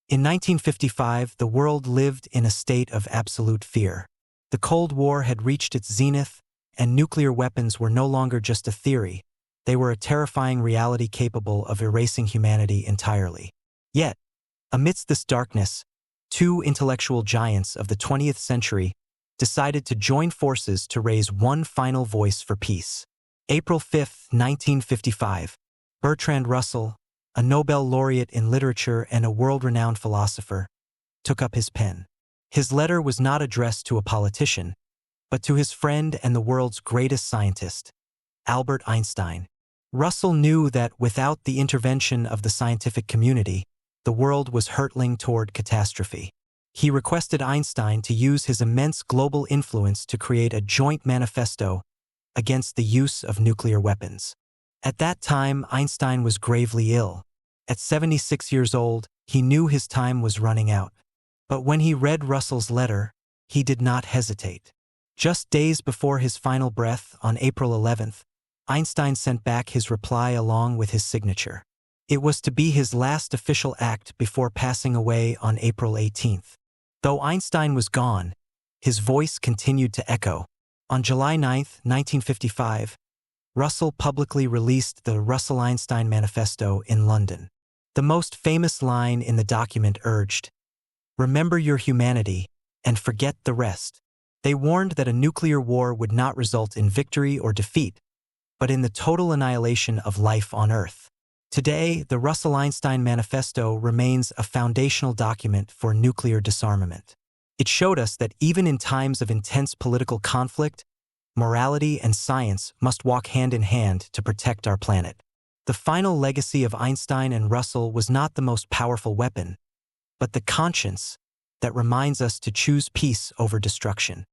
In 1955, the world lived in a state of absolute fear. The Cold War had reached its zenith, and nuclear weapons were no longer just a theory. They were a terrifying reality capable of erasing humanity entirely. Yet, amidst this darkness, two intellectual giants of the 20th century decided to join forces to raise one final voice for peace. April 5, 1955, Bertrand Russell, a Nobel Laureate in literature and a world-renowned philosopher, took up his pen. His letter was not addressed to a politician, but to his friend and the world's greatest scientist, Albert Einstein. Russell knew that without the intervention of the scientific community, the world was hurtling toward catastrophe. He requested Einstein to use his immense global influence to create a joint manifesto against the use of nuclear weapons. At that time, Einstein was gravely ill. At 76 years old, he knew his time was running out. But when he read Russell's letter, he did not hesitate. Just days before his final breath, on April 11th, Einstein sent back his reply along with his signature. It was to be his last official act before passing away on April 18th. Though Einstein was gone, his voice continued to echo. On July 9, 1955, Russell publicly released the Russell-Einstein Manifesto in London. The most famous line in the document urged, "Remember your humanity and forget the rest." They warned that a nuclear war would not result in victory or defeat, but in the total annihilation of life on Earth. Today, the Russell-Einstein Manifesto remains a foundational document for nuclear disarmament. It showed us that even in times of intense political conflict, morality and science must walk hand in hand to protect our planet. The final legacy of Einstein and Russell was not the most powerful weapon, but the conscience that reminds us to choose peace over destruction.